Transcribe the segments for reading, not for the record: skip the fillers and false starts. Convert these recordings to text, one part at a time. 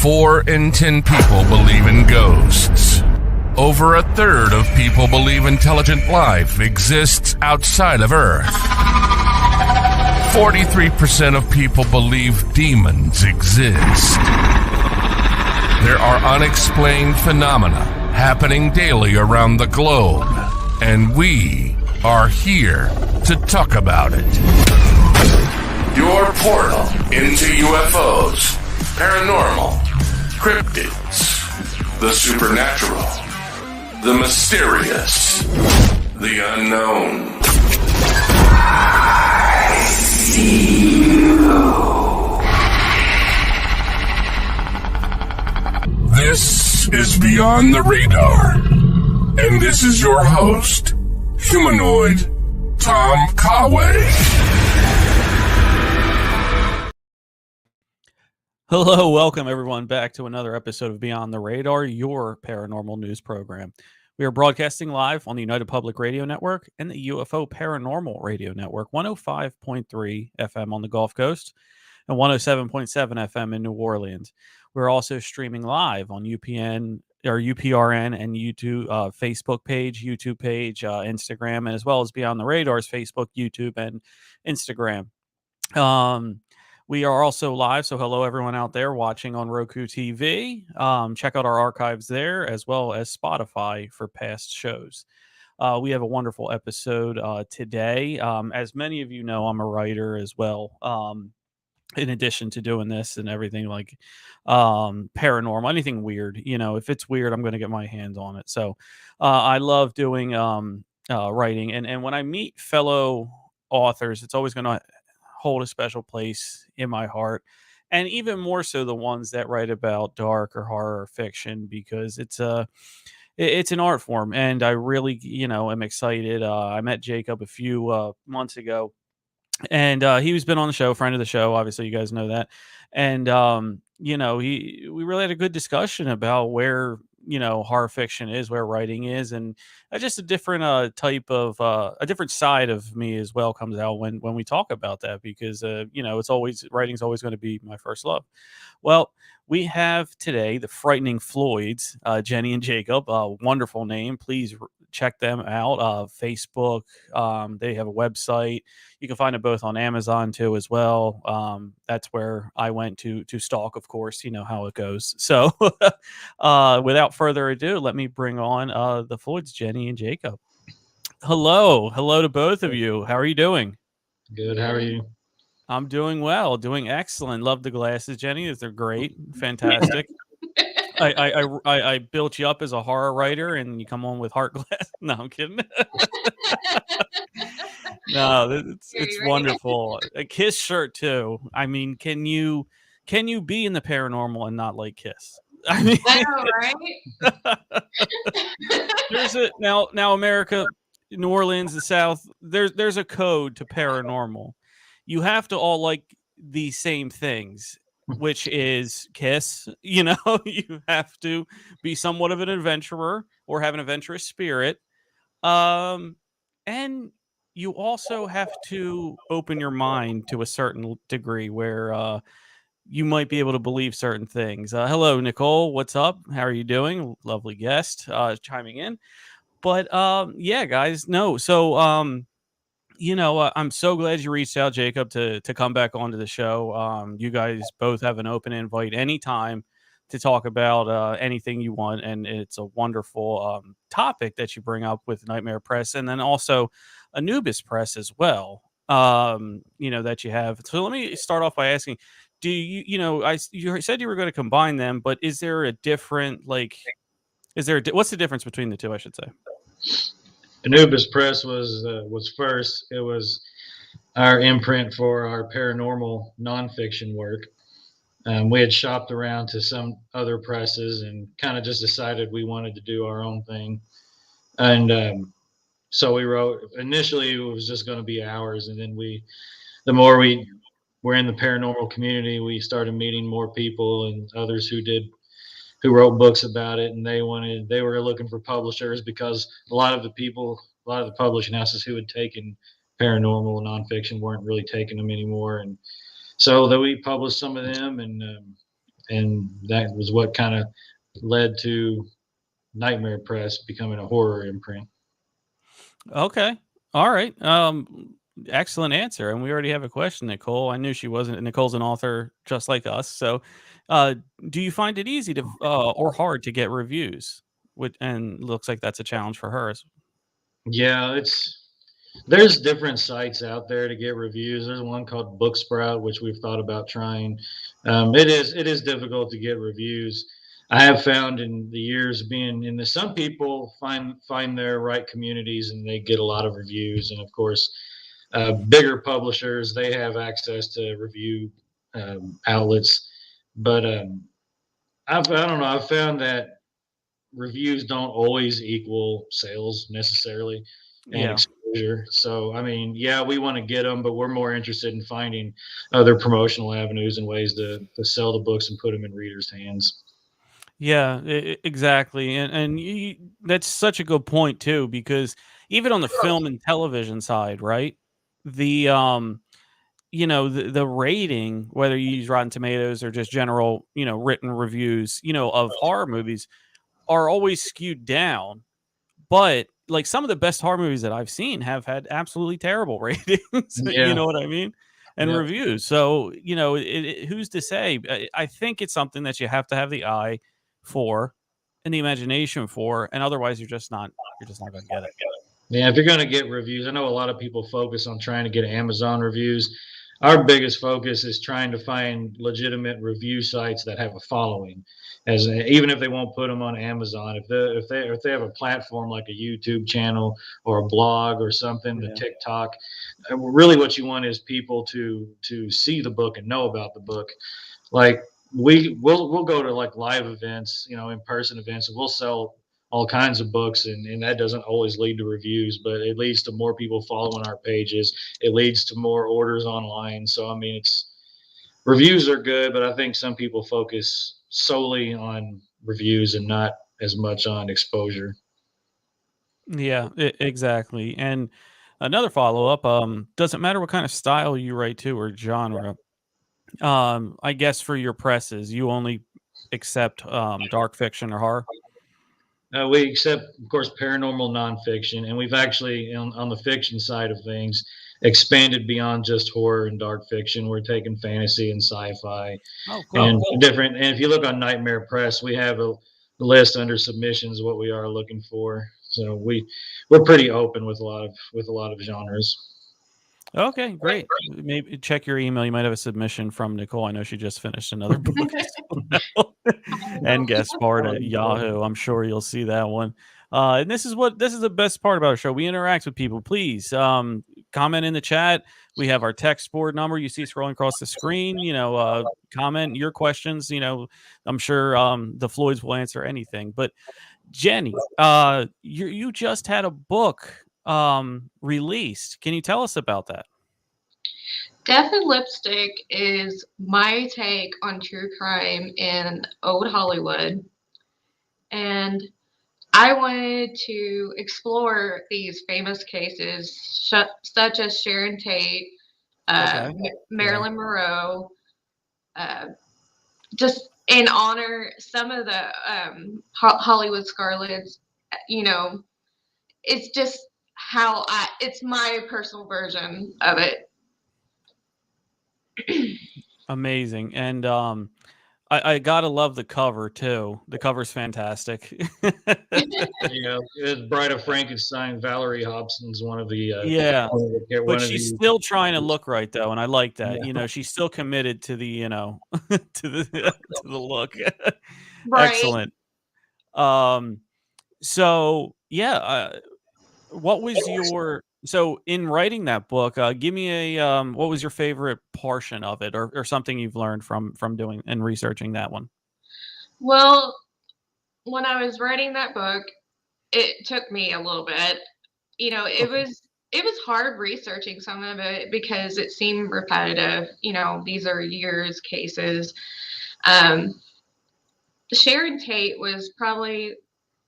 4 in 10 people believe in ghosts. Over a third of people believe intelligent life exists outside of Earth. 43% of people believe demons exist. There are unexplained phenomena happening daily around the globe, and we are here to talk about it. Your portal into UFOs, paranormal, cryptids, the supernatural, the mysterious, the unknown. I see you. This is Beyond the Radar, and this is your host, Humanoid Tom Conway. Hello, welcome everyone back to another episode of Beyond the Radar, your paranormal news program. We are broadcasting live on the United Public Radio Network and the UFO Paranormal Radio Network, 105.3 FM on the Gulf Coast and 107.7 FM in New Orleans. We're also streaming live on UPN or UPRN and YouTube, Facebook page, YouTube page, Instagram, and as well as Beyond the Radar's Facebook, YouTube, and Instagram. We are also live, so hello everyone out there watching on Roku TV. Check out our archives there, as well as Spotify for past shows. We have a wonderful episode today. As many of you know, I'm a writer as well. In addition to doing this and everything like paranormal, anything weird, if it's weird, I'm going to get my hands on it. So I love doing writing. And when I meet fellow authors, it's always going to hold a special place in my heart, and even more so the ones that write about dark or horror fiction, because it's an art form, and I really am excited. I met Jacob a few months ago, and he's been on the show, friend of the show, obviously you guys know that, and we really had a good discussion about where horror fiction is, where writing is, and just a different type of a different side of me as well comes out when we talk about that, because writing's always going to be my first love. Well, we have today the Frightening Floyds, Jenny and Jacob, wonderful name. Please check them out. Facebook, they have a website. You can find them both on Amazon too as well. That's where I went to stalk, of course, you know how it goes. So without further ado, let me bring on the Floyds, Jenny and Jacob. Hello to both of you. How are you doing? Good. How are you? I'm doing well, doing excellent. Love the glasses, Jenny. They're great, fantastic. I built you up as a horror writer, and you come on with heart glass. No, I'm kidding. No, it's wonderful. A Kiss shirt too. I mean, can you be in the paranormal and not like Kiss? I mean, right? There's now America, New Orleans, the South. There's a code to paranormal. You have to all like the same things, which is Kiss. You have to be somewhat of an adventurer or have an adventurous spirit. And you also have to open your mind to a certain degree where you might be able to believe certain things. Hello, Nicole. What's up? How are you doing? Lovely guest chiming in. But yeah, guys, no. So I'm so glad you reached out, Jacob, to come back onto the show. You guys both have an open invite anytime to talk about anything you want, and it's a wonderful topic that you bring up with Nightmare Press, and then also Anubis Press as well. That you have. So let me start off by asking: do you you said you were going to combine them, but is there a different what's the difference between the two? I should say. Anubis Press was first. It was our imprint for our paranormal nonfiction work. We had shopped around to some other presses and kind of just decided we wanted to do our own thing. And so we wrote, initially it was just going to be ours. And then the more we were in the paranormal community, we started meeting more people and others who wrote books about it, and they were looking for publishers, because a lot of the publishing houses who had taken paranormal nonfiction weren't really taking them anymore. And so we published some of them, and and that was what kind of led to Nightmare Press becoming a horror imprint. Okay. All right. Excellent answer. And we already have a question, Nicole. I knew she wasn't. Nicole's an author just like us. So, uh, do you find it easy to or hard to get reviews? And looks like that's a challenge for her. Yeah, there's different sites out there to get reviews. There's one called Booksprout, which we've thought about trying. It is difficult to get reviews. I have found in the years being in this, some people find their right communities and they get a lot of reviews. And of course, bigger publishers, they have access to review outlets. But I don't know. I've found that reviews don't always equal sales necessarily and Yeah. exposure. So, I mean, yeah, we want to get them, but we're more interested in finding other promotional avenues and ways to sell the books and put them in readers' hands. Yeah, exactly. And that's such a good point too, because even on the film and television side, right? The the rating, whether you use Rotten Tomatoes or just general, written reviews, of horror movies are always skewed down. But like some of the best horror movies that I've seen have had absolutely terrible ratings. You Yeah, know what I mean? And yeah, reviews. So, who's to say? I think it's something that you have to have the eye for and the imagination for, and otherwise you're just not going to get it. yeah. If you're going to get reviews, I know a lot of people focus on trying to get Amazon reviews. Our biggest focus is trying to find legitimate review sites that have a following, even if they won't put them on Amazon. If they have a platform like a YouTube channel or a blog or something, the Yeah. TikTok, really what you want is people to see the book and know about the book. Like we'll go to like live events, in person events, and we'll sell all kinds of books, and that doesn't always lead to reviews, but it leads to more people following our pages. It leads to more orders online. So I mean, it's reviews are good, but I think some people focus solely on reviews and not as much on exposure. Yeah, exactly. And another follow up, doesn't matter what kind of style you write to or genre. I guess for your presses, you only accept dark fiction or horror. We accept, of course, paranormal nonfiction, and we've actually, on the fiction side of things, expanded beyond just horror and dark fiction. We're taking fantasy and sci-fi Oh, cool. and different. And if you look on Nightmare Press, we have a list under submissions what we are looking for. So we're pretty open with a lot of genres. Okay, great. Maybe check your email. You might have a submission from Nicole. I know she just finished another book as well. And guest starred at Yahoo. I'm sure you'll see that one. And this is the best part about our show. We interact with people. Please comment in the chat. We have our text board number you see scrolling across the screen. Comment your questions. I'm sure the Floyds will answer anything. But Jenny, you just had a book released. Can you tell us about that? Death and Lipstick is my take on true crime in old Hollywood. And I wanted to explore these famous cases, such as Sharon Tate, Okay. Yeah. Marilyn Monroe, uh, just in honor some of the Hollywood Scarlets. You know, it's just it's my personal version of it. Amazing. And I gotta love the cover too. The cover's fantastic. Yeah, it's Bride of Frankenstein. Valerie Hobson's one of the Yeah. But one of she's the still trying to look right though, and I like that. yeah. She's still committed to the, to the to the look. Right. Excellent. Um so yeah, what was your so in writing that book, give me a what was your favorite portion of it or something you've learned from doing and researching that one? Well, when I was writing that book, it took me a little bit. Okay. It was hard researching some of it because it seemed repetitive. These are years cases. Um, Sharon Tate was probably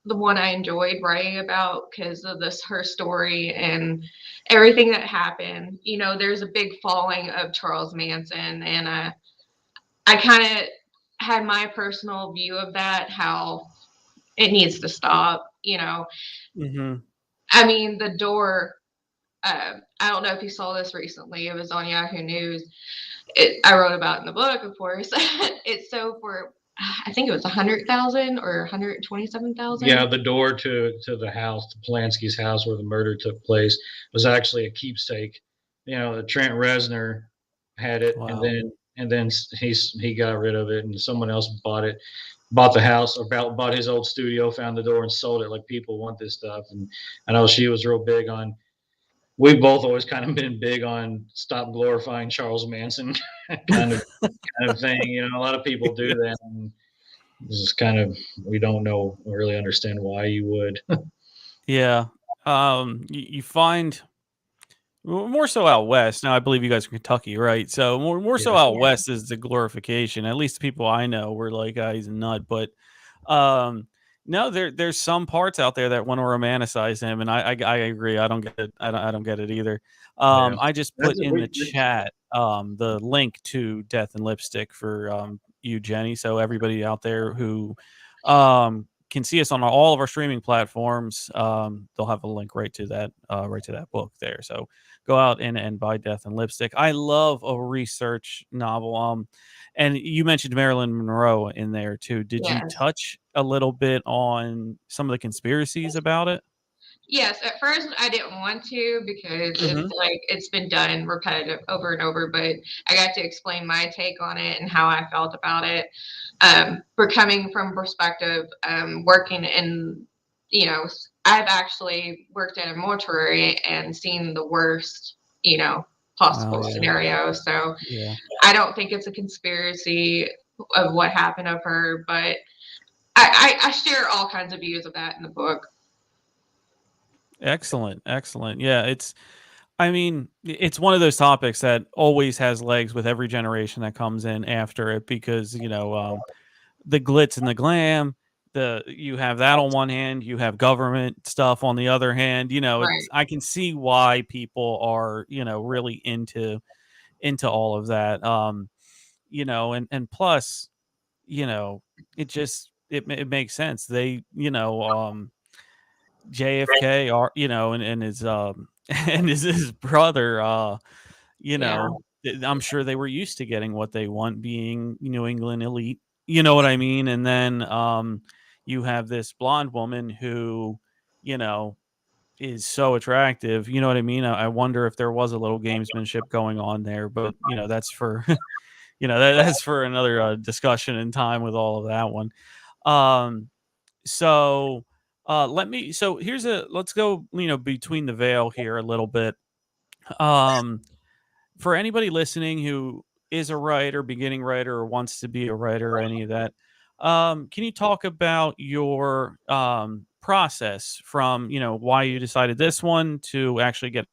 the one I enjoyed writing about because of her story and everything that happened. There's a big falling of Charles Manson, and I kind of had my personal view of that, how it needs to stop, you know. Mm-hmm. I mean, the door, I don't know if you saw this recently. It was on Yahoo News. I wrote about it in the book, of course. It's so for, I think it was 100,000 or 127,000. Yeah, the door to the house, to Polanski's house where the murder took place, was actually a keepsake. You know, Trent Reznor had it, Wow. and then he got rid of it, and someone else bought it, bought the house, or bought his old studio, found the door, and sold it. Like, people want this stuff, and I know she was real big on. We've both always kind of been big on stop glorifying Charles Manson kind of thing. You know, a lot of people do that, and this is kind of, we don't know, really understand why you would. Yeah. You find more so out west. Now, I believe you guys are Kentucky, right? So more so Yeah. out Yeah. west is the glorification. At least the people I know were like, he's a nut. But no, there's some parts out there that want to romanticize him, and I agree. I don't get it. I don't get it either. Yeah. I just That's put a in the weird. chat the link to Death and Lipstick for you, Jenny. So everybody out there who can see us on all of our streaming platforms, they'll have a link right to that book there. So go out and buy Death and Lipstick. I love a research novel. And you mentioned Marilyn Monroe in there too. Did you Yes. touch a little bit on some of the conspiracies about it? Yes, at first I didn't want to because Mm-hmm. it's like it's been done repetitive over and over, but I got to explain my take on it and how I felt about it. For coming from perspective, working in, you know, I've actually worked in a mortuary and seen the worst, you know, Oh possible yeah, scenario. So yeah. I don't think it's a conspiracy of what happened of her, but I share all kinds of views of that in the book. Excellent, excellent. Yeah, I mean, it's one of those topics that always has legs with every generation that comes in after it because, the glitz and the glam, you have that on one hand, you have government stuff on the other hand. Right. I can see why people are, really into all of that. And plus, it makes sense. JFK are, and his and his brother, Yeah. I'm sure they were used to getting what they want, being New England elite. You know what I mean? And then you have this blonde woman who, you know, is so attractive. You know what I mean? I wonder if there was a little gamesmanship going on there, but that's for that's for another discussion in time with all of that one. Um, so let's go, between the veil here a little bit. Um, for anybody listening who is a writer, beginning writer, or wants to be a writer, or any of that, can you talk about your process from why you decided this one to actually get?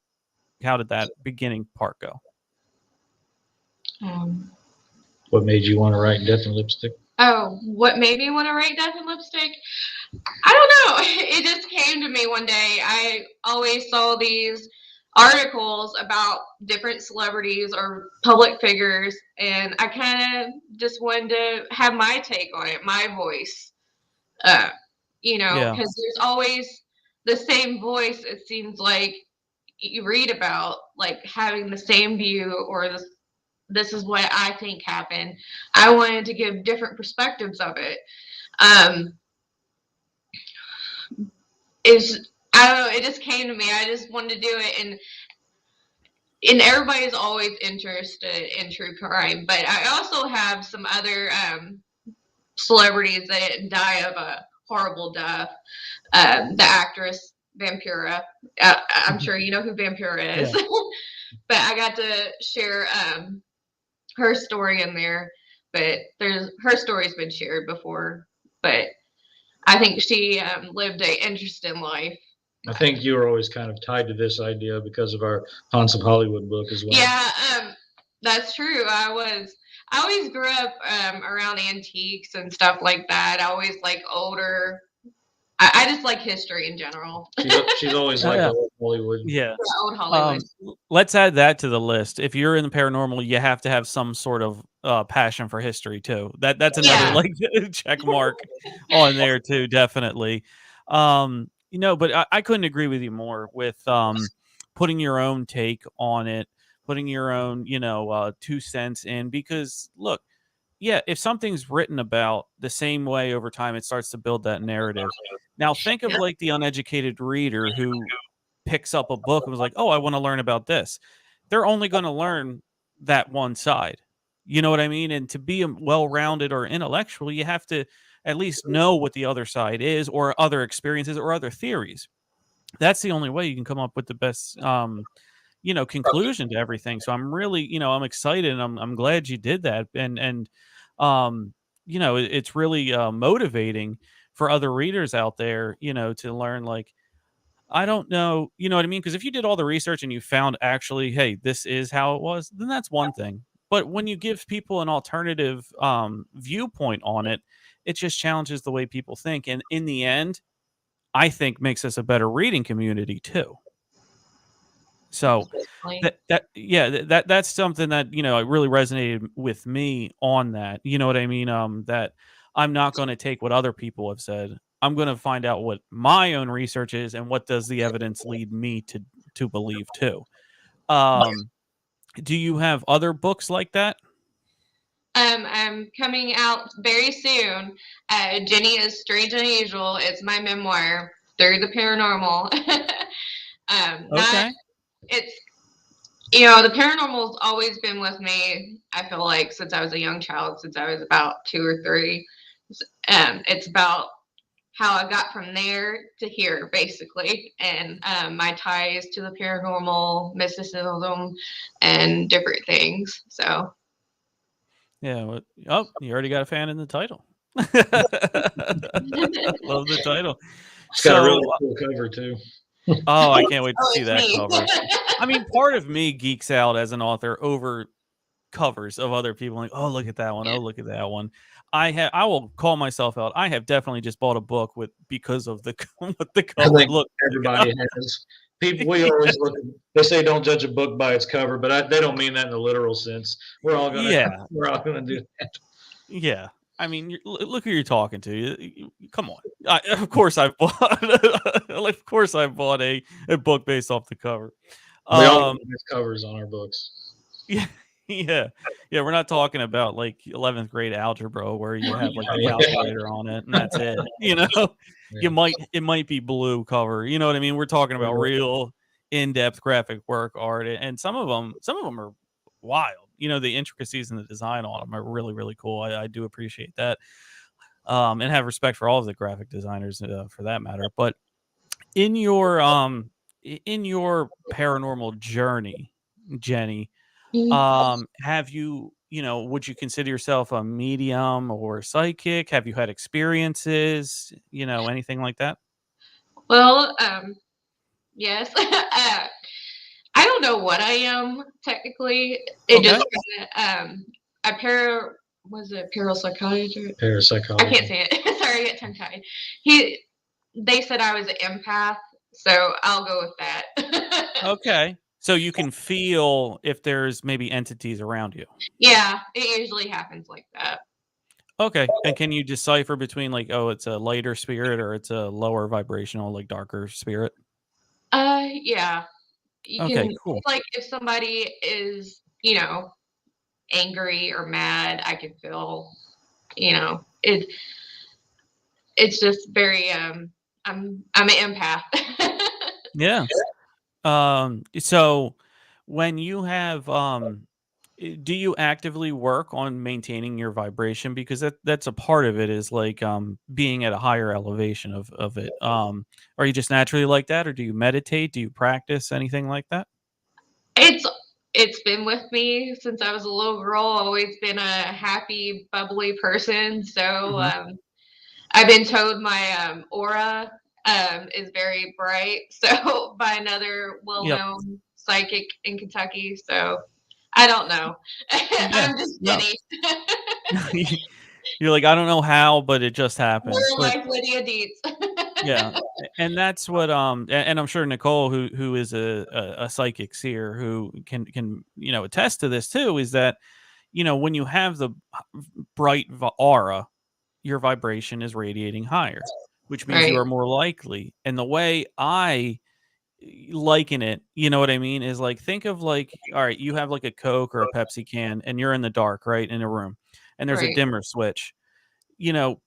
How did that beginning part go? Um, What made you want to write Death and Lipstick? oh, what made me want to write Death and Lipstick? I don't know. It just came to me one day. I always saw these articles about different celebrities or public figures, and I kind of just wanted to have my take on it, my voice. Uh, Yeah. because there's always the same voice, it seems like you read about, like having the same view or this is what I think happened. I wanted to give different perspectives of it. Um, is I don't know. It just came to me. I just wanted to do it, and everybody's always interested in true crime. But I also have some other celebrities that didn't die of a horrible death. The actress Vampira. I'm sure you know who Vampira is. Yeah. But I got to share her story in there. But her story's been shared before. But I think she lived an interesting life. I think you were always kind of tied to this idea because of our Haunts of Hollywood book as well. Yeah, that's true. I always grew up around antiques and stuff like that. I always like older I just like history in general. She's always liked old Hollywood. Yeah. Old Hollywood. Let's add that to the list. If you're in the paranormal, you have to have some sort of passion for history too. That's another like check mark on there too, definitely. But I couldn't agree with you more with putting your own take on it, putting your own, 2 cents in, because look, yeah, if something's written about the same way over time, it starts to build that narrative. Now think of like the uneducated reader who picks up a book and was like, "Oh, I want to learn about this." They're only going to learn that one side. You know what I mean? And to be well-rounded or intellectual, you have to at least know what the other side is, or other experiences, or other theories. That's the only way you can come up with the best conclusion to everything. So I'm really, I'm excited, and I'm glad you did that. And it's really motivating for other readers out there, to learn, like, I don't know, you know what I mean? Because if you did all the research and you found actually, hey, this is how it was, then that's one thing. But when you give people an alternative viewpoint on it, it just challenges the way people think. And in the end, I think makes us a better reading community too. So that's something that, it really resonated with me on that. You know what I mean? That I'm not going to take what other people have said. I'm going to find out what my own research is, and what does the evidence lead me to believe too. Do you have other books like that? I'm coming out very soon. Jenny is Strange and Unusual. It's my memoir through the paranormal. Okay. It's, the paranormal's always been with me, I feel like, since I was a young child, since I was about 2 or 3. It's about how I got from there to here, basically, and my ties to the paranormal, mysticism, and different things. So. Yeah. You already got a fan in the title. Love the title. It's got a really cool cover too. Oh, I can't wait to see that cover. I mean, part of me geeks out as an author over covers of other people. Like, oh, look at that one. Oh, look at that one. I will call myself out. I have definitely just bought a book because of the what the cover. I think look, everybody has. We always look. They say don't judge a book by its cover, but they don't mean that in the literal sense. We're all gonna do that. Yeah. I mean, look who you're talking to. Come on. Of course I've bought a book based off the cover. We all have covers on our books. Yeah. Yeah. We're not talking about like 11th grade algebra where you have like a calculator on it and that's it. Yeah. It might be blue cover. You know what I mean? We're talking about real in-depth graphic work art, and some of them are wild. The intricacies in the design on them are really, really cool. I do appreciate that, and have respect for all of the graphic designers for that matter. But in your paranormal journey, Jenny, have you, would you consider yourself a medium or psychic? Have you had experiences, anything like that? Well, yes. I don't know what I am technically. It just was it parapsychologist? Parapsychologist. I can't say it. Sorry, I get tongue tied. They said I was an empath, so I'll go with that. Okay. So you can feel if there's maybe entities around you. Yeah, it usually happens like that. Okay. And can you decipher between like, oh, it's a lighter spirit or it's a lower vibrational, like darker spirit? Yeah. You can, cool. like if somebody is, angry or mad, I can feel, it's just very I'm an empath. Yeah. So when you have do you actively work on maintaining your vibration? Because that's a part of it, is like being at a higher elevation of it. Are you just naturally like that, or do you meditate? Do you practice anything like that? It's been with me since I was a little girl. Always been a happy, bubbly person. So I've been told my aura is very bright. So by another well-known psychic in Kentucky. So I don't know. I'm just Jenny. You're like, I don't know how, but it just happens. We're like Lydia Dietz. Yeah, and that's what and I'm sure Nicole, who is a psychic seer, who can attest to this too, is that when you have the bright aura, your vibration is radiating higher, which means you Right. are more likely. And the way I liken it, you know what I mean, is like, think of like, all right, you have like a Coke or a Pepsi can, and you're in the dark, right, in a room, and there's a Right. dimmer switch.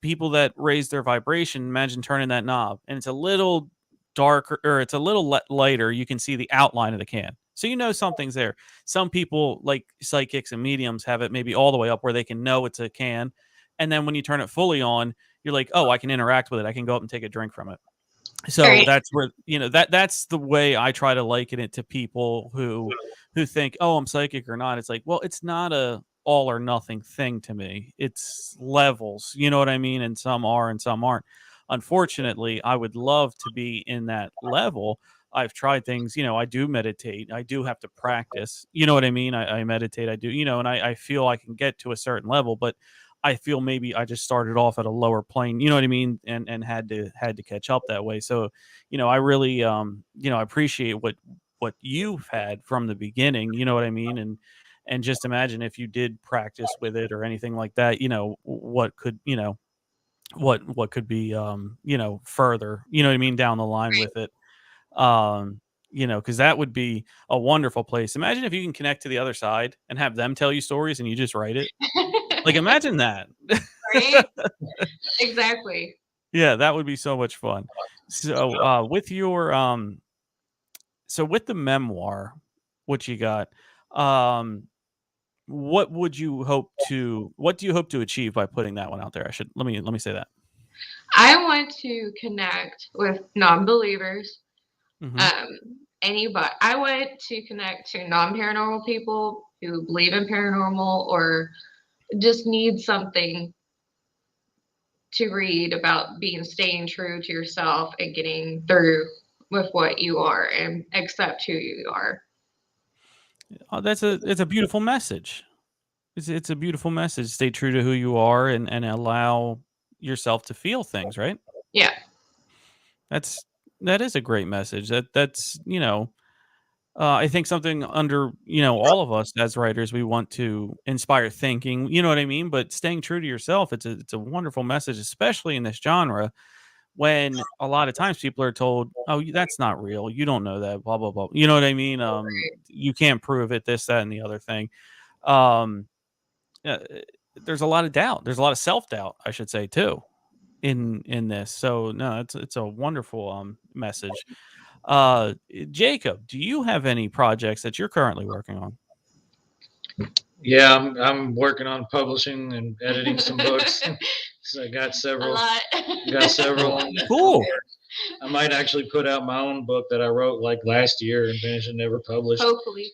People that raise their vibration, imagine turning that knob and it's a little darker, or it's a little lighter. You can see the outline of the can. So something's there. Some people, like psychics and mediums, have it maybe all the way up where they can know it's a can. And then when you turn it fully on, you're like, oh, I can interact with it. I can go up and take a drink from it. So Right. that's where, that's the way I try to liken it to people who think, oh, I'm psychic or not. It's like, well, it's not a all or nothing thing to me. It's levels, you know what I mean? And some are and some aren't. Unfortunately, I would love to be in that level. I've tried things, I do meditate. I do have to practice. You know what I mean? I meditate, I do, and I feel I can get to a certain level, but I feel maybe I just started off at a lower plane, you know what I mean, and had to catch up that way. So, I really I appreciate what you've had from the beginning, you know what I mean, and just imagine if you did practice with it or anything like that, what could what could be further, you know what I mean, down the line with it. Because that would be a wonderful place. Imagine if you can connect to the other side and have them tell you stories and you just write it. Like, imagine that. Right. Exactly. Yeah, that would be so much fun. So, with your so with the memoir, what you got, um, what do you hope to achieve by putting that one out there? Let me say that. I want to connect with non-believers. Mhm. Anybody. I want to connect to non-paranormal people who believe in paranormal or just need something to read about staying true to yourself and getting through with what you are and accept who you are. Oh, it's a beautiful message. It's a beautiful message. Stay true to who you are and allow yourself to feel things, right? Yeah. That's that is a great message. That's I think something under all of us as writers, we want to inspire thinking. You know what I mean? But staying true to yourself, it's a wonderful message, especially in this genre when a lot of times people are told, "Oh, that's not real. You don't know that." Blah blah blah. You know what I mean? You can't prove it. This, that, and the other thing. Um, uh, there's a lot of doubt. There's a lot of self doubt, I should say, too, in this. So no, it's a wonderful message. Jacob, do you have any projects that you're currently working on? Yeah, I'm working on publishing and editing some books. So I got A several. lot. Got several. Cool. I might actually put out my own book that I wrote like last year and finish and never published. Hopefully.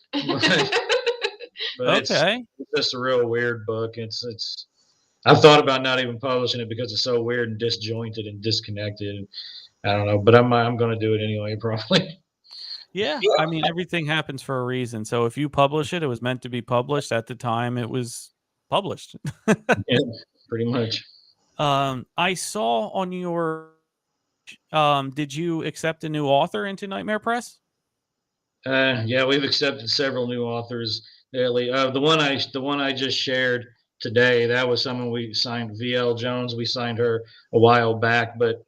But Okay. it's just a real weird book. It's I've thought about not even publishing it because it's so weird and disjointed and disconnected. I don't know, but I'm going to do it anyway, probably. Yeah, I mean, everything happens for a reason. So if you publish it, it was meant to be published at the time it was published. Yeah, pretty much. I saw on your did you accept a new author into Nightmare Press? Yeah, we've accepted several new authors lately. The one I just shared today, that was someone we signed, VL Jones. We signed her a while back, but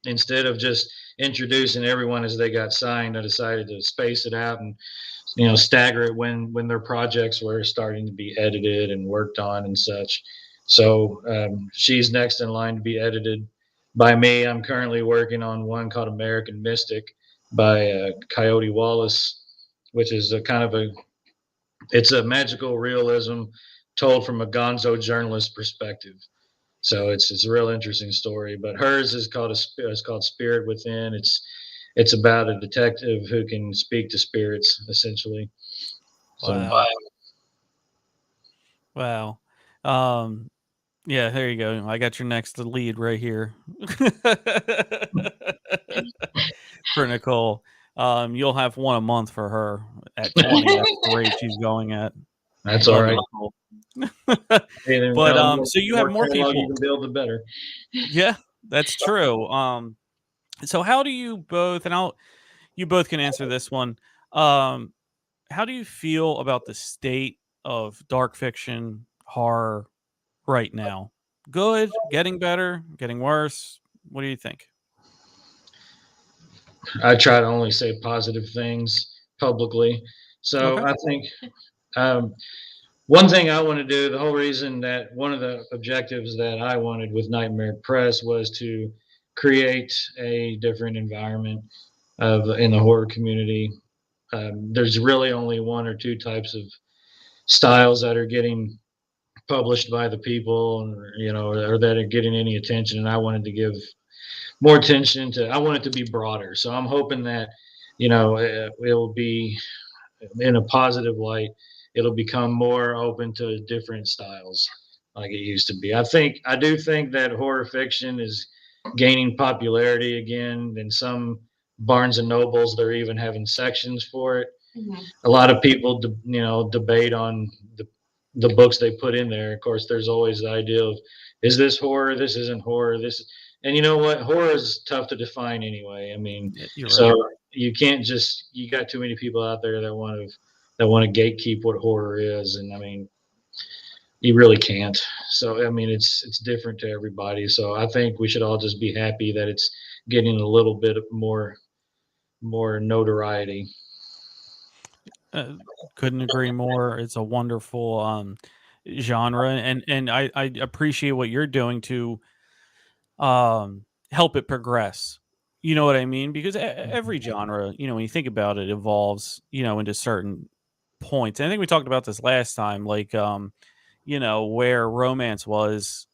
instead of just introducing everyone as they got signed, I decided to space it out and stagger it when their projects were starting to be edited and worked on and such. So she's next in line to be edited by me. I'm currently working on one called American Mystic by Coyote Wallace, which is a kind of it's a magical realism told from a gonzo journalist perspective. So it's a real interesting story. But hers is called Spirit Within. It's about a detective who can speak to spirits, essentially. So Wow. Wow. Um, yeah, there you go. I got your next lead right here. For Nicole. You'll have one a month for her at 20. That's the rate she's going at. that's all Love you, right. Nicole. But So you have more you people. can build, the better. Yeah, that's true. So how do you both, and you both can answer this one. Um, how do you feel about the state of dark fiction horror right now? Good, getting better, getting worse? What do you think? I try to only say positive things publicly. So Okay. I think um, one thing I want to do, the whole reason that one of the objectives that I wanted with Nightmare Press was to create a different environment in the horror community. There's really only one or two types of styles that are getting published by the people, or that are getting any attention. And I wanted to give more attention to. I want it to be broader. So I'm hoping that it'll be in a positive light. It'll become more open to different styles like it used to be. I do think that horror fiction is gaining popularity again. In some Barnes and Nobles, they're even having sections for it. Mhm. A lot of people, debate on the books they put in there. Of course, there's always the idea of, is this horror? This isn't horror. And you know what? Horror is tough to define anyway. I mean, You're right. so you can't you got too many people out there that want to gatekeep what horror is, and I mean, you really can't. So I mean, it's different to everybody. So I think we should all just be happy that it's getting a little bit more notoriety. Uh, couldn't agree more. It's a wonderful genre, and I appreciate what you're doing to help it progress. You know what I mean? Because every genre, when you think about it, evolves, into certain points. And I think we talked about this last time, like where romance was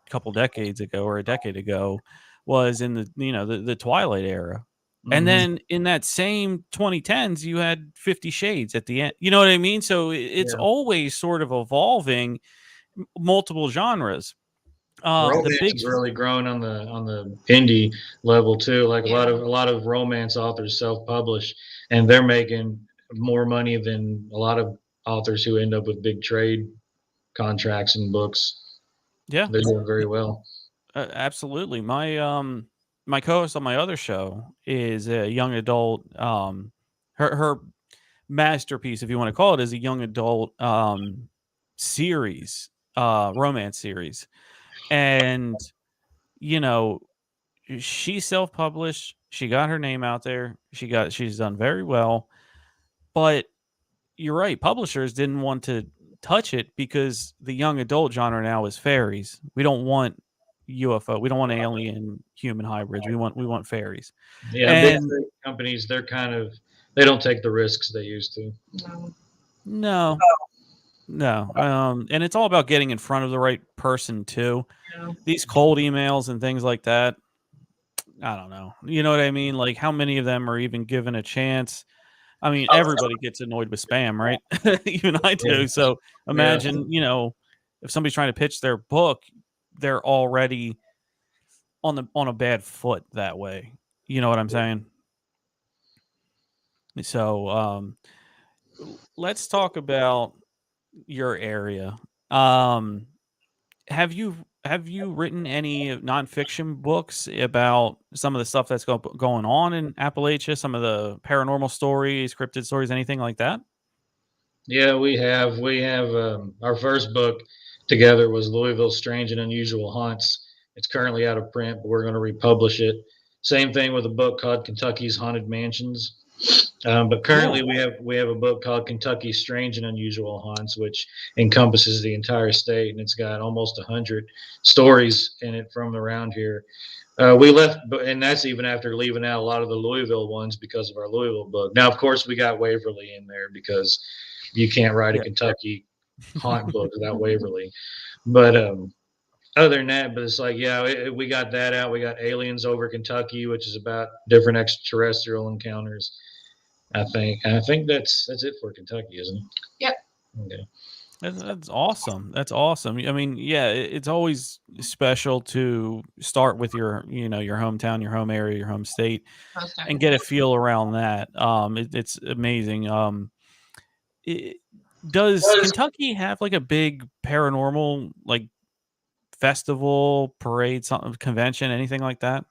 couple decades ago or a decade ago was in the Twilight era. And Mhm. then in that same 2010s, you had 50 Shades at the end. You know what I mean? So it's Yeah. always sort of evolving multiple genres. The Romance big has really grown on the indie level too. Like Yeah. a lot of romance authors self-publish, and they're making more money than a lot of authors who end up with big trade contracts and books. Yeah, They're doing very well. absolutely. My co-host on my other show is a young adult. Her masterpiece, if you want to call it, is a young adult series, romance series, and you know she's self-published. She got her name out there. She's done very well, but you're right. Publishers didn't want to touch it because the young adult genre now is fairies. We don't want UFO. We don't want alien human hybrids. We want fairies. Yeah, big And tech companies, they don't take the risks they used to. No. no, no. And it's all about getting in front of the right person too. No. These cold emails and things like that. I don't know. You know what I mean? Like how many of them are even given a chance? I mean, everybody gets annoyed with spam, right? Even I Yeah, do. So yeah, imagine, if somebody's trying to pitch their book, they're already on a bad foot that way. You know what I'm saying? So let's talk about your area. Um, have you written any nonfiction books about some of the stuff that's going on in Appalachia? Some of the paranormal stories, cryptid stories, anything like that? yeah. We have our first book together was Louisville's Strange and Unusual Haunts. It's currently out of print, but we're going to republish it. Same thing with a book called Kentucky's Haunted Mansions. But currently, Cool. we have a book called Kentucky Strange and Unusual Haunts, which encompasses the entire state, and it's got almost 100 stories in it from around here. We left, and that's even after leaving out a lot of the Louisville ones because of our Louisville book. Now, of course, we got Waverly in there because you can't write a Yeah. Kentucky haunt book without Waverly. But other than that, but it's like, yeah, we got that out. We got Aliens Over Kentucky, which is about different extraterrestrial encounters. I think that's it for Kentucky, isn't it? Yep. Okay. That's awesome. That's awesome. I mean, yeah, it's always special to start with your hometown, your home area, your home state, Most and get a definitely. feel around that. It's amazing. I does Kentucky have like a big paranormal like festival, parade, something, convention, anything like that?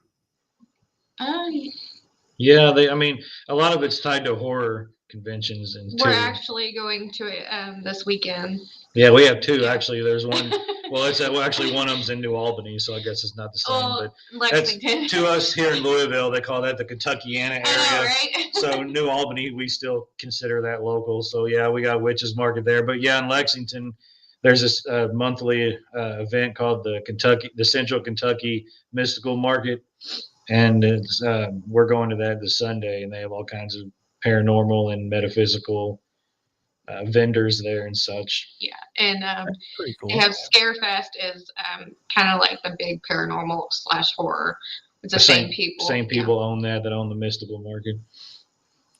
Yeah, I mean, a lot of it's tied to horror conventions and We're too. actually going to it this weekend. Yeah, we have 2 Yeah. actually. There's one. Well, actually one of them's in New Albany, so I guess it's not the same. Oh, but that's Lexington. to us here in Louisville. They call that the Kentuckiana area. I know, right? So New Albany, we still consider that local. So yeah, we got Witches Market there. But yeah, in Lexington, there's this monthly event called the Central Kentucky Mystical Market, and we're going to that this Sunday, and they have all kinds of paranormal and metaphysical vendors there and such. Yeah, and Pretty cool. they have Scarefest is kind of like the big paranormal / horror. It's the same people. Same people own that own the mystical market.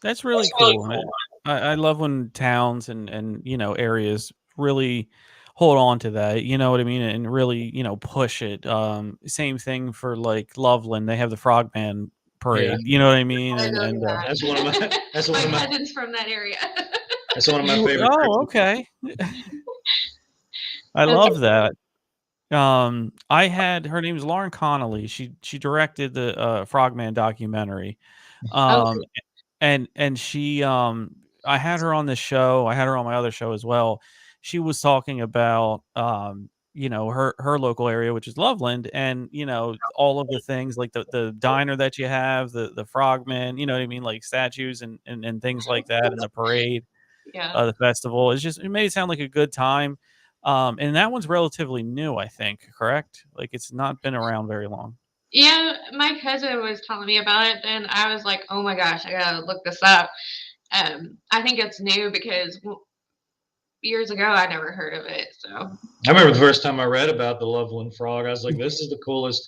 That's really cool. I love when towns and areas really hold on to that. You know what I mean, and really push it. Same thing for like Loveland. They have the Frogman Parade. Yeah. You know what I mean? I know And that. That's one of my. That's one My of my. cousin's from that area. That's one of my favorite. Oh, okay. I love that. I had her name is Lauren Connolly. She directed the Frogman documentary. Okay. And she I had her on the show. I had her on my other show as well. She was talking about her local area, which is Loveland, and all of the things like the diner that you have, the Frogman, you know what I mean, like statues and things like that, and the parade, Yeah. the festival. It made it sound like a good time. And that one's relatively new, I think, correct? Like it's not been around very long. Yeah, my cousin was telling me about it, and I was like, "Oh my gosh, I gotta look this up." I think it's new because years ago I never heard of it. So I remember the first time I read about the Loveland Frog. I was like, "This is the coolest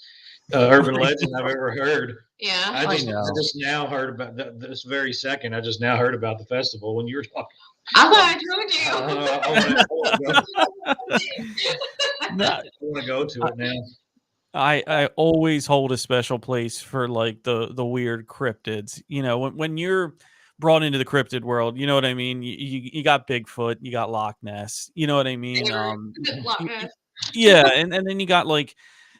urban legend I've ever heard." yeah, I just now heard about this very second. I just now heard about the festival when you were talking. I thought I told you. No, I want to go to it now. I always hold a special place for like the weird cryptids. When you're brought into the cryptid world, you know what I mean? You got Bigfoot, you got Loch Ness, you know what I mean? Loch Ness. Yeah, and then you got like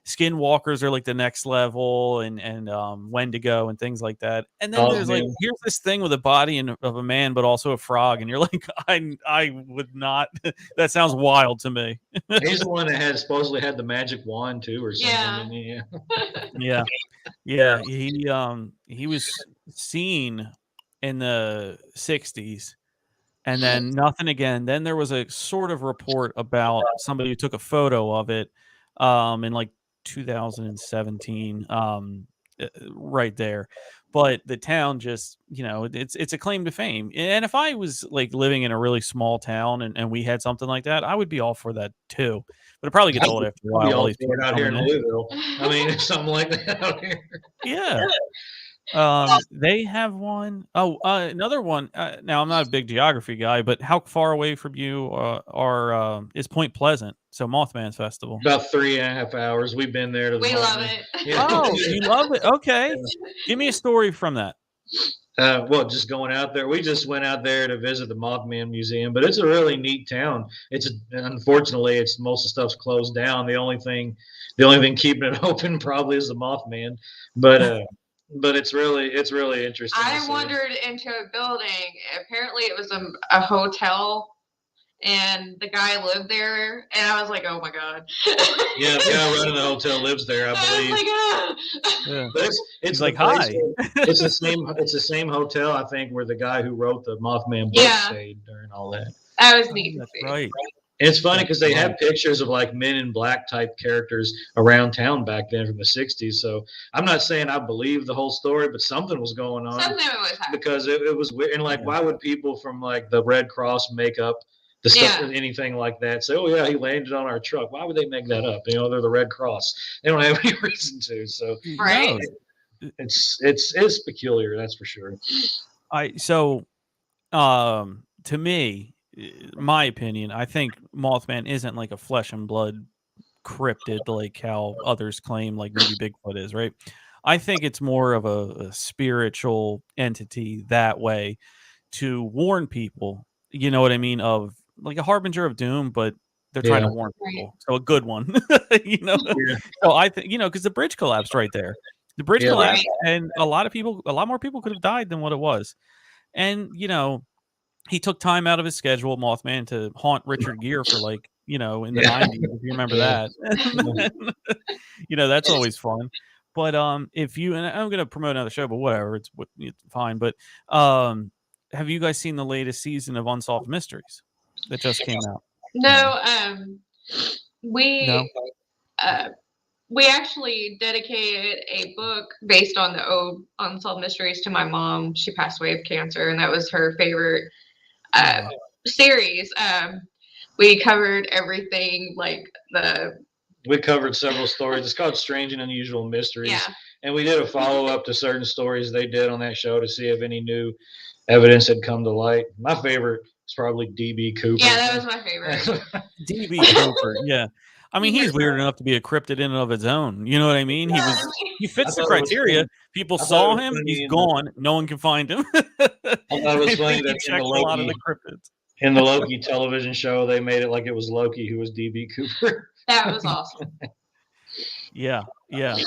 skinwalkers are like the next level, and Wendigo and things like that. And then there's like here's this thing with a body of a man, but also a frog, and you're like, I would not. That sounds wild to me. He's the one that supposedly had the magic wand too, or something. Yeah. He was seen in the 60s, and then nothing again. Then there was a sort of report about somebody who took a photo of it in like 2017 right there, but the town just it's a claim to fame. And if I was like living in a really small town and we had something like that, I would be all for that too, but it probably gets old after a while. All these people out here in Louisville. I mean, something like that out here. Yeah. They have one. Oh, another one. Now I'm not a big geography guy, but how far away from you is Point Pleasant? So Mothman's Festival. About 3.5 hours. We've been there. We love it. Yeah. Oh, you love it? Okay, give me a story from that. Well, just going out there. We just went out there to visit the Mothman Museum, but it's a really neat town. Unfortunately, most of the stuff's closed down. The only thing keeping it open probably is the Mothman, but it's really interesting. I wandered into a building. Apparently, it was a hotel, and the guy lived there. And I was like, "Oh my god!" Yeah, the guy running the hotel lives there, I believe. I was like, "Ah." Yeah. But it's like, hi. It's the same. It's the same hotel, I think, where the guy who wrote the Mothman book stayed during all that. That was neat. That's right. And it's funny because they have pictures of like Men in Black type characters around town back then from the 60s. So I'm not saying I believe the whole story, but something was going on. Something was happening. Because it was weird. And like, why would people from like the Red Cross make up the stuff, anything like that? Say, oh yeah, he landed on our truck. Why would they make that up? They're the Red Cross. They don't have any reason to. So right. It's peculiar, that's for sure. To me, my opinion, I think Mothman isn't like a flesh and blood cryptid like how others claim, like maybe Bigfoot is, right? I think it's more of a spiritual entity that way to warn people, you know what I mean, of like a harbinger of doom, but they're trying to warn people. So a good one, So I think, because the bridge collapsed right there. The bridge Yeah. collapsed, and a lot more people could have died than what it was. And he took time out of his schedule, Mothman, to haunt Richard Gere for in the Yeah. 90s, if you remember Yeah. that. That's always fun. But if you, and I'm gonna promote another show, but whatever, it's fine. But have you guys seen the latest season of Unsolved Mysteries that just came out? No, we No? we actually dedicated a book based on the old Unsolved Mysteries to my mom. She passed away of cancer, and that was her favorite series. We covered everything, We covered several stories. It's called Strange and Unusual Mysteries. Yeah. And we did a follow-up to certain stories they did on that show to see if any new evidence had come to light. My favorite is probably D.B. Cooper. Yeah, that was my favorite. D.B. Cooper, yeah. I mean, he's weird enough to be a cryptid in and of his own. You know what I mean? He fits the criteria. People saw him. He's gone. No one can find him. I thought it was funny that checked a lot of the cryptids. In the Loki television show, they made it like it was Loki who was D.B. Cooper. That was awesome. Yeah.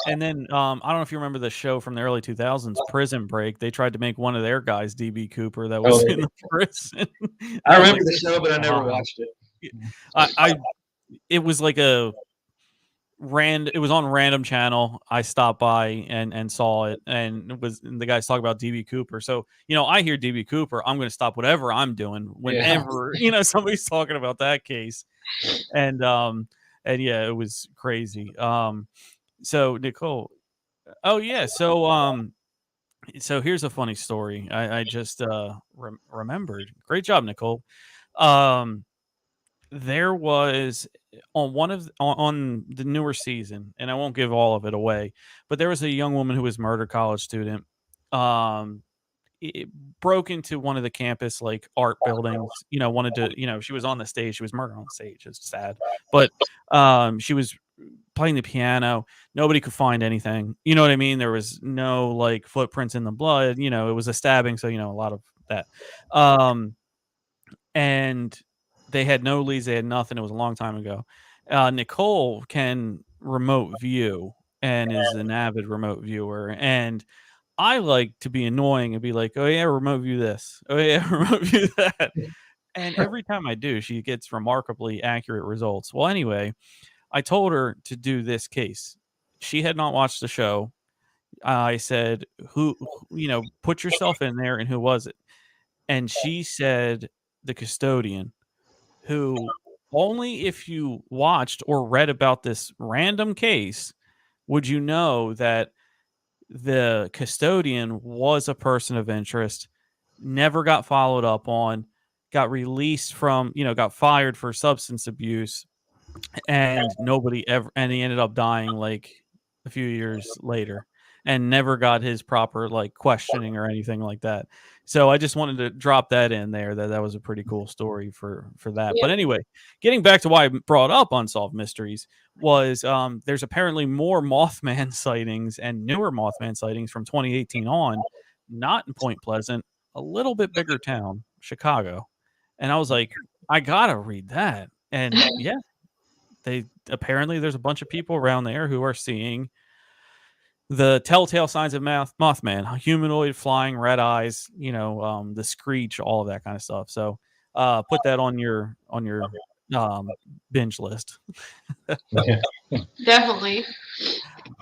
And then I don't know if you remember the show from the early 2000s, Prison Break. They tried to make one of their guys D.B. Cooper that was in the prison. I remember the show, but I never watched it. It was like it was on random channel. I stopped by and saw it, and the guys talk about DB Cooper. So I hear DB Cooper, I'm going to stop whatever I'm doing whenever somebody's talking about that case. And yeah, it was crazy. So Nicole, so here's a funny story. I just remembered. Great job, Nicole. There was on the newer season, and I won't give all of it away, but there was a young woman who was a murdered college student. It broke into one of the campus art buildings. Wanted to. She was on the stage. She was murdered on the stage. It's sad, but she was playing the piano. Nobody could find anything. You know what I mean? There was no footprints in the blood. It was a stabbing, so a lot of that. And they had no leads. They had nothing. It was a long time ago. Nicole can remote view and is an avid remote viewer. And I like to be annoying and be like, oh, yeah, remote view this. Oh, yeah, remote view that. And every time I do, she gets remarkably accurate results. Well, anyway, I told her to do this case. She had not watched the show. I said, put yourself in there, and who was it? And she said the custodian, who only if you watched or read about this random case would you know that the custodian was a person of interest, never got followed up on, got released from, got fired for substance abuse, and nobody ever, and he ended up dying a few years later and never got his proper questioning or anything like that. So I just wanted to drop that in there, that was a pretty cool story for that. Yeah. But anyway, getting back to why I brought up Unsolved Mysteries was there's apparently more Mothman sightings and newer Mothman sightings from 2018 on, not in Point Pleasant, a little bit bigger town, Chicago. And I was like, I gotta read that. And yeah, apparently there's a bunch of people around there who are seeing the telltale signs of Mothman, humanoid, flying, red eyes, the screech, all of that kind of stuff. So put that on your binge list. Definitely.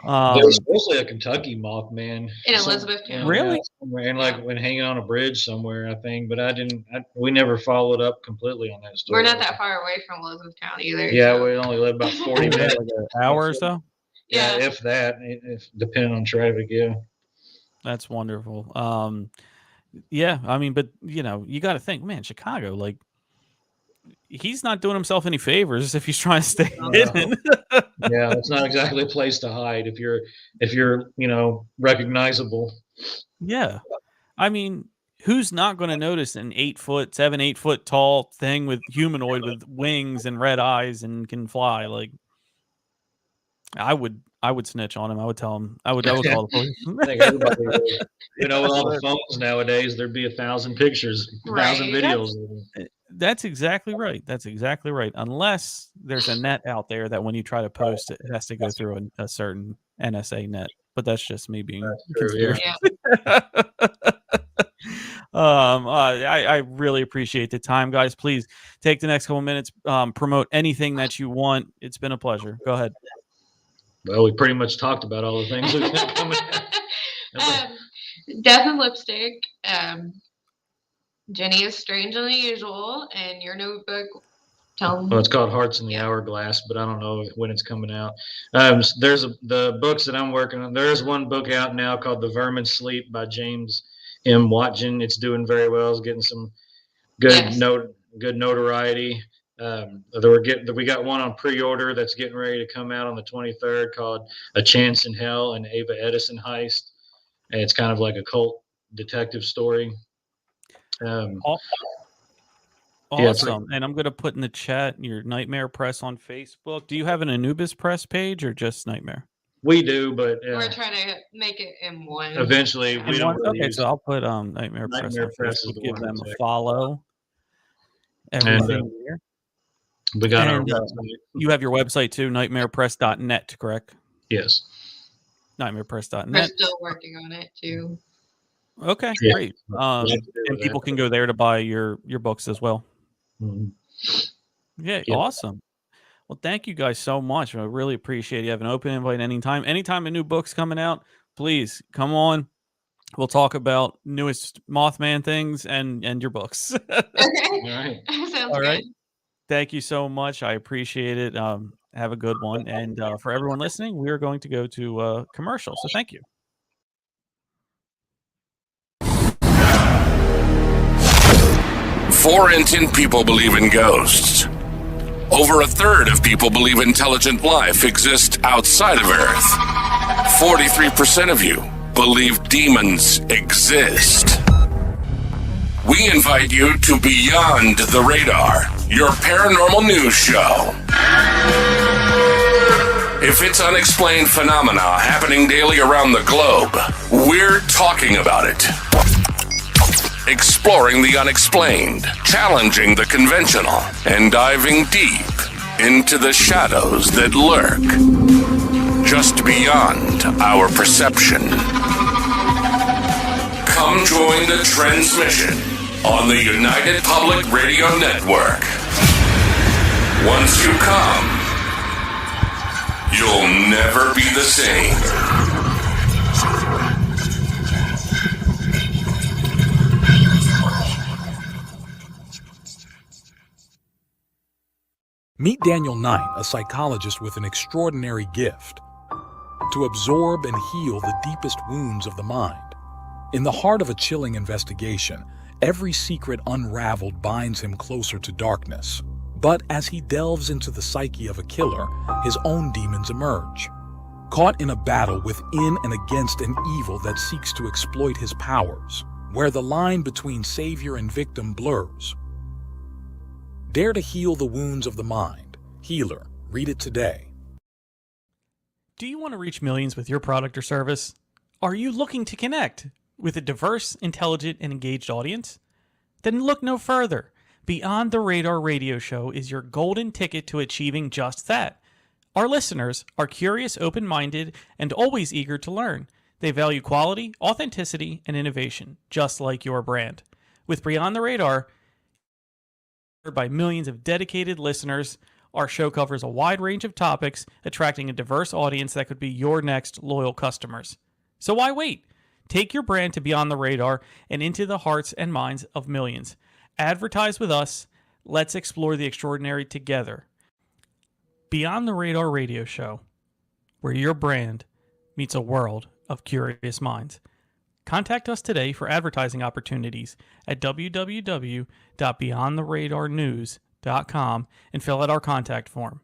There was mostly a Kentucky Mothman in Elizabethtown. Really? And when hanging on a bridge somewhere, I think. But we never followed up completely on that story. We're not that far away from Elizabethtown either. Yeah, we only live about 40 minutes. An hour or so? Yeah, if that, if depending on traffic, yeah. That's wonderful. Yeah, I mean, but you got to think, man, Chicago, he's not doing himself any favors if he's trying to stay hidden. Yeah, it's not exactly a place to hide if you're recognizable. Yeah, I mean, who's not going to notice an 8 foot tall thing with humanoid with wings and red eyes and can fly? I would snitch on him. I would tell him. I would call the police. I think everybody would. With all the phones nowadays, there'd be 1,000 pictures, 1,000 videos. That's exactly right. Unless there's a net out there that when you try to post it, it has to go through a certain NSA net. But that's just me being conspiracy. Yeah. I really appreciate the time, guys. Please take the next couple minutes, promote anything that you want. It's been a pleasure. Go ahead. Well, we pretty much talked about all the things we've got coming out. Death and Lipstick. Jenny is Strange and Unusual, and your notebook. Tell them. Well, it's called Hearts in the Hourglass, but I don't know when it's coming out. The books that I'm working on. There's one book out now called The Vermin Sleep by James M. Watson. It's doing very well. It's getting some good notoriety. We got one on pre-order that's getting ready to come out on the 23rd called A Chance in Hell, an Ava Edison heist. And it's kind of like a cult detective story. Awesome. And I'm going to put in the chat your Nightmare Press on Facebook. Do you have an Anubis Press page or just Nightmare? We do, but we're trying to make it in one. Eventually, we don't. Okay, so I'll put Nightmare Press on Facebook. Give them a follow. Everything here. We got our you have your website too, nightmarepress.net, correct? Yes. Nightmarepress.net. We're still working on it too. Okay, great. And people can go there to buy your books as well. Mm-hmm. Yeah, awesome. Well, thank you guys so much. I really appreciate it. You have an open invite anytime. Anytime a new book's coming out, please come on. We'll talk about newest Mothman things and your books. Okay. All right. Sounds good. Thank you so much. I appreciate it. Have a good one. And for everyone listening, we are going to go to commercial. So thank you. Four in 10 people believe in ghosts. Over a third of people believe intelligent life exists outside of Earth. 43% of you believe demons exist. We invite you to Beyond the Radar, your paranormal news show. If it's unexplained phenomena happening daily around the globe, we're talking about it. Exploring the unexplained, challenging the conventional, and diving deep into the shadows that lurk just beyond our perception. Come join the transmission on the United Public Radio Network. Once you come, you'll never be the same. Meet Daniel Knight, a psychologist with an extraordinary gift to absorb and heal the deepest wounds of the mind. In the heart of a chilling investigation, every secret unraveled binds him closer to darkness. But as he delves into the psyche of a killer, his own demons emerge. Caught in a battle within and against an evil that seeks to exploit his powers, where the line between savior and victim blurs. Dare to heal the wounds of the mind. Healer. Read it today. Do you want to reach millions with your product or service? Are you looking to connect with a diverse, intelligent, and engaged audience? Then look no further. Beyond the Radar Radio Show is your golden ticket to achieving just that. Our listeners are curious, open-minded, and always eager to learn. They value quality, authenticity, and innovation, just like your brand. With Beyond the Radar, by millions of dedicated listeners, our show covers a wide range of topics, attracting a diverse audience that could be your next loyal customers. So why wait? Take your brand to Beyond the Radar and into the hearts and minds of millions. Advertise with us. Let's explore the extraordinary together. Beyond the Radar Radio Show, where your brand meets a world of curious minds. Contact us today for advertising opportunities at www.beyondtheradarnews.com and fill out our contact form.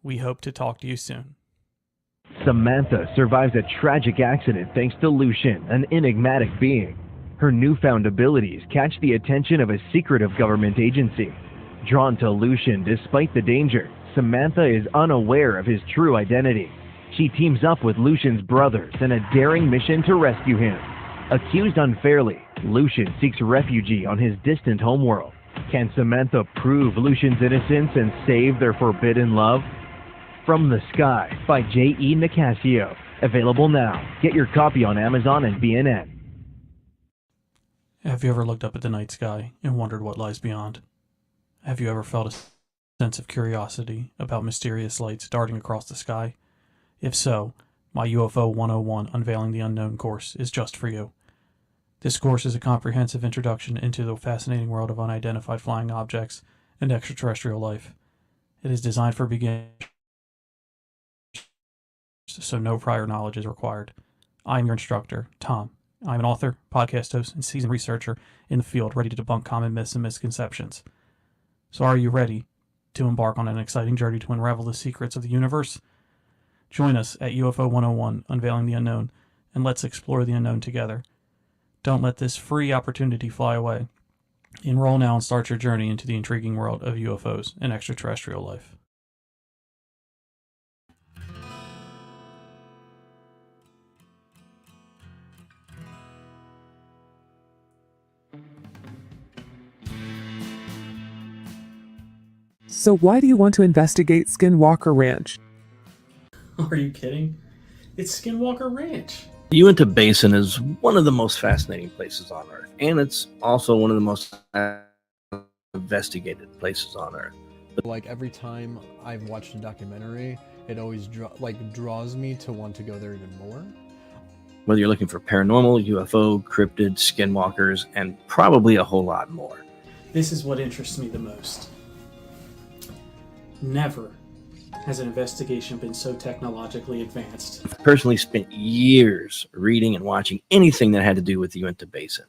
We hope to talk to you soon. Samantha survives a tragic accident thanks to Lucian, an enigmatic being. Her newfound abilities catch the attention of a secretive government agency. Drawn to Lucian despite the danger, Samantha is unaware of his true identity. She teams up with Lucian's brothers in a daring mission to rescue him. Accused unfairly, Lucian seeks refuge on his distant homeworld. Can Samantha prove Lucian's innocence and save their forbidden love? From the Sky by J.E. Nicasio. Available now. Get your copy on Amazon and BNN. Have you ever looked up at the night sky and wondered what lies beyond? Have you ever felt a sense of curiosity about mysterious lights darting across the sky? If so, my UFO 101 Unveiling the Unknown course is just for you. This course is a comprehensive introduction into the fascinating world of unidentified flying objects and extraterrestrial life. It is designed for beginners, so no prior knowledge is required. I'm your instructor, Tom. I'm an author, podcast host, and seasoned researcher in the field, ready to debunk common myths and misconceptions. So are you ready to embark on an exciting journey to unravel the secrets of the universe? Join us at UFO 101 Unveiling the Unknown, and let's explore the unknown together. Don't let this free opportunity fly away. Enroll now and start your journey into the intriguing world of UFOs and extraterrestrial life. So why do you want to investigate Skinwalker Ranch? Are you kidding? It's Skinwalker Ranch. The Uinta Basin is one of the most fascinating places on Earth, and it's also one of the most investigated places on Earth. Like every time I've watched a documentary, it always draws me to want to go there even more. Whether you're looking for paranormal, UFO, cryptids, skinwalkers, and probably a whole lot more. This is what interests me the most. Never has an investigation been so technologically advanced. I've personally spent years reading and watching anything that had to do with the Uinta Basin.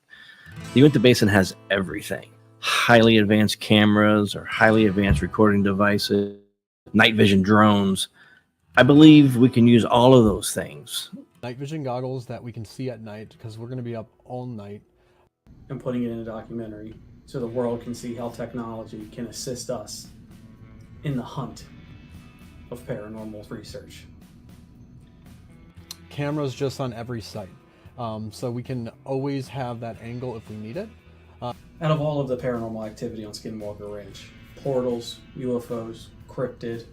The Uinta Basin has everything. Highly advanced cameras or highly advanced recording devices, night vision drones. I believe we can use all of those things. Night vision goggles that we can see at night because we're going to be up all night. And putting it in a documentary so the world can see how technology can assist us in the hunt of paranormal research. Cameras just on every site. So we can always have that angle if we need it. Out of all of the paranormal activity on Skinwalker Ranch, portals, UFOs, cryptid,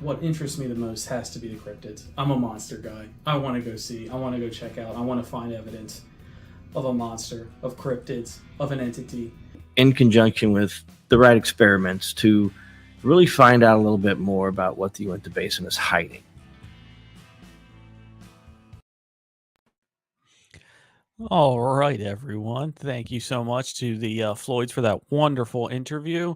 what interests me the most has to be the cryptids. I'm a monster guy. I want to go see, I want to go check out, I want to find evidence of a monster, of cryptids, of an entity. In conjunction with the right experiments to really find out a little bit more about what the Uinta Basin is hiding. All right, everyone. Thank you so much to the Floyds for that wonderful interview.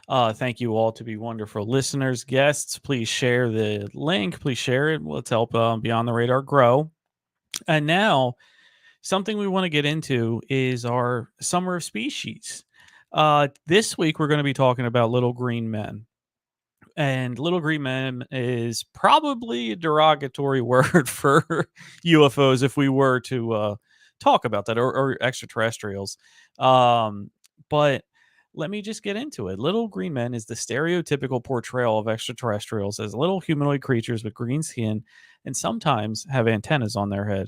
Thank you all to be wonderful listeners, guests. Please share the link. Please share it. Let's help Beyond the Radar grow. And now, something we want to get into is our Summer of Species. This week, we're going to be talking about little green men. And little green men is probably a derogatory word for UFOs if we were to talk about that, or extraterrestrials. But let me just get into it. Little green men is the stereotypical portrayal of extraterrestrials as little humanoid creatures with green skin and sometimes have antennas on their head.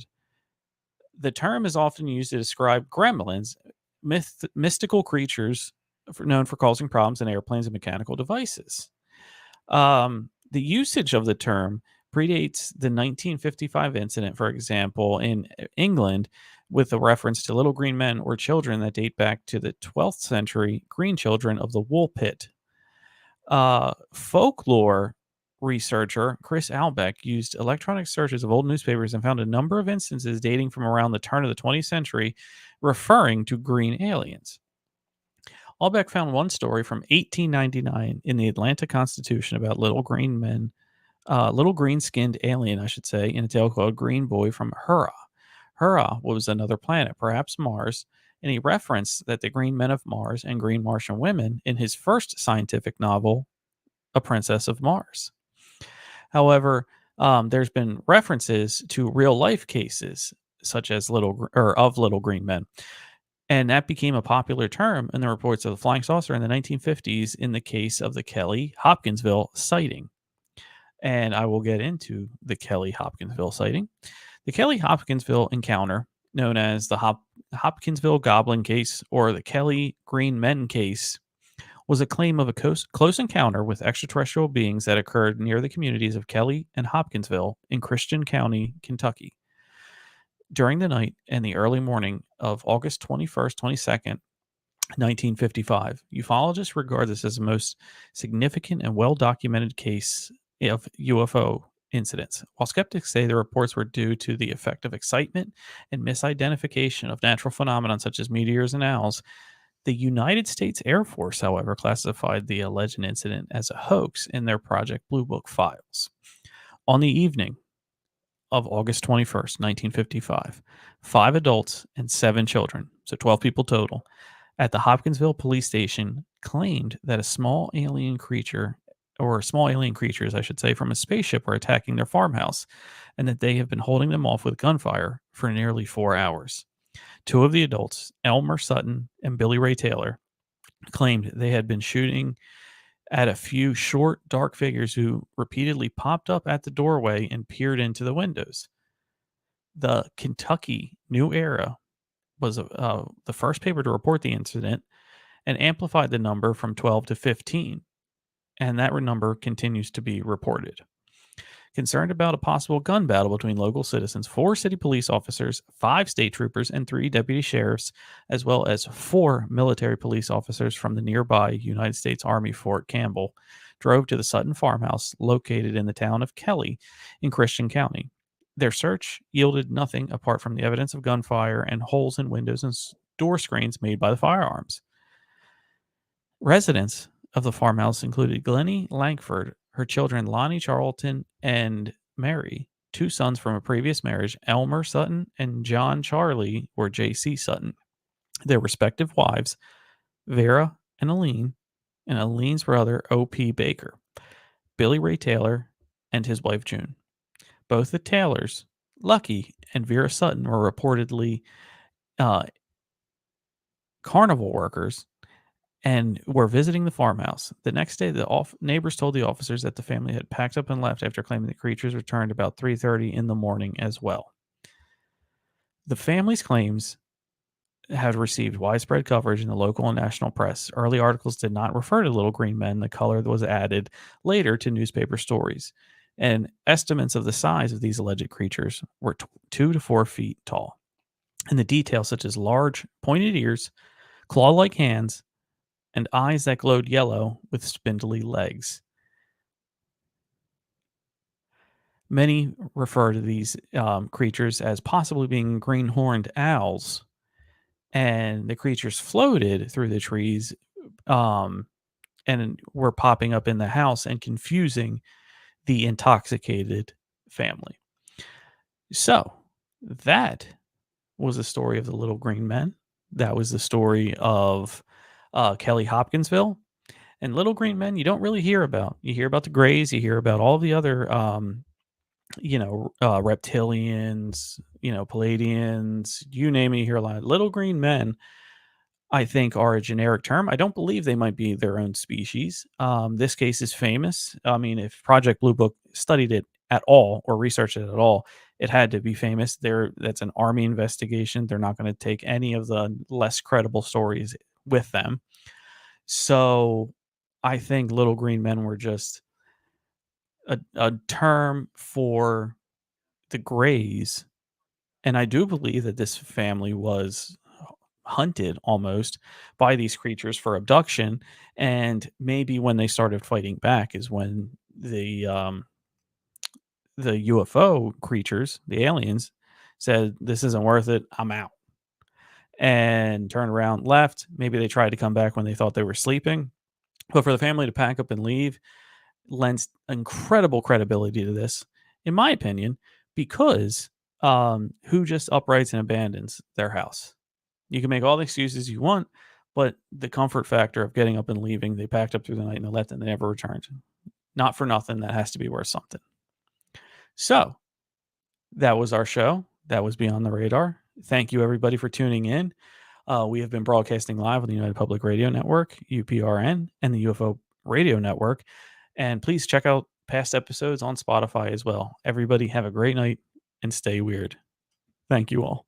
The term is often used to describe gremlins, mystical creatures known for causing problems in airplanes and mechanical devices. The usage of the term predates the 1955 incident, for example, in England, with a reference to little green men or children that date back to the 12th century green children of the wool pit. Folklore researcher Chris Albeck used electronic searches of old newspapers and found a number of instances dating from around the turn of the 20th century referring to green aliens. Albeck found one story from 1899 in the Atlanta Constitution about little green skinned alien, I should say, in a tale called Green Boy from Hura. Hura was another planet, perhaps Mars, and he referenced that the green men of Mars and green Martian women in his first scientific novel, A Princess of Mars. However, there's been references to real life cases such as little green men. And that became a popular term in the reports of the flying saucer in the 1950s in the case of the Kelly Hopkinsville sighting. And I will get into the Kelly Hopkinsville sighting. The Kelly Hopkinsville encounter known as the Hopkinsville Goblin case or the Kelly Green Men case, was a claim of a close encounter with extraterrestrial beings that occurred near the communities of Kelly and Hopkinsville in Christian County, Kentucky. During the night and the early morning of August 21st, 22nd, 1955, ufologists regard this as the most significant and well-documented case of UFO incidents, while skeptics say the reports were due to the effect of excitement and misidentification of natural phenomena such as meteors and owls. The United States Air Force, however, classified the alleged incident as a hoax in their Project Blue Book files. On the evening of August 21st, 1955, 5 adults and 7 children, so 12 people total, at the Hopkinsville police station claimed that small alien creatures, I should say, from a spaceship were attacking their farmhouse, and that they have been holding them off with gunfire for nearly 4 hours. 2 of the adults, Elmer Sutton and Billy Ray Taylor, claimed they had been shooting at a few short, dark figures who repeatedly popped up at the doorway and peered into the windows. The Kentucky New Era was the first paper to report the incident and amplified the number from 12 to 15, and that number continues to be reported. Concerned about a possible gun battle between local citizens, 4 city police officers, 5 state troopers, and 3 deputy sheriffs, as well as 4 military police officers from the nearby United States Army Fort Campbell, drove to the Sutton farmhouse located in the town of Kelly in Christian County. Their search yielded nothing apart from the evidence of gunfire and holes in windows and door screens made by the firearms. Residents of the farmhouse included Glennie Langford, her children Lonnie Charlton and Mary, 2 sons from a previous marriage, Elmer Sutton and John Charlie or J.C. Sutton, their respective wives, Vera and Aline's brother, O.P. Baker, Billy Ray Taylor, and his wife June. Both the Taylors, Lucky and Vera Sutton, were reportedly carnival workers and were visiting the farmhouse. The next day, the neighbors told the officers that the family had packed up and left after claiming the creatures returned about 3:30 in the morning as well. The family's claims had received widespread coverage in the local and national press. Early articles did not refer to little green men. The color that was added later to newspaper stories. And estimates of the size of these alleged creatures were 2 to 4 feet tall. And the details such as large, pointed ears, claw-like hands, and eyes that glowed yellow with spindly legs. Many refer to these creatures as possibly being green-horned owls, and the creatures floated through the trees and were popping up in the house and confusing the intoxicated family. So that was the story of the little green men. That was the story of Kelly Hopkinsville. And little green men you don't really hear about. You hear about the Greys, you hear about all the other reptilians, Palladians, you name it, you hear a lot. Little green men, I think, are a generic term. I don't believe they might be their own species. This case is famous. I mean, if Project Blue Book studied it at all or researched it at all, it had to be famous. That's an Army investigation. They're not going to take any of the less credible stories with them. So I think little green men were just a term for the Greys. And I do believe that this family was hunted almost by these creatures for abduction. And maybe when they started fighting back is when the UFO creatures, the aliens, said, "This isn't worth it. I'm out." And turned around, left. Maybe they tried to come back when they thought they were sleeping. But for the family to pack up and leave lends incredible credibility to this, in my opinion, because who just uprights and abandons their house? You can make all the excuses you want, but the comfort factor of getting up and leaving, they packed up through the night and they left and they never returned. Not for nothing. That has to be worth something. So that was our show. That was Beyond the Radar. Thank you, everybody, for tuning in. We have been broadcasting live on the United Public Radio Network, UPRN, and the UFO Radio Network. And please check out past episodes on Spotify as well. Everybody have a great night and stay weird. Thank you all.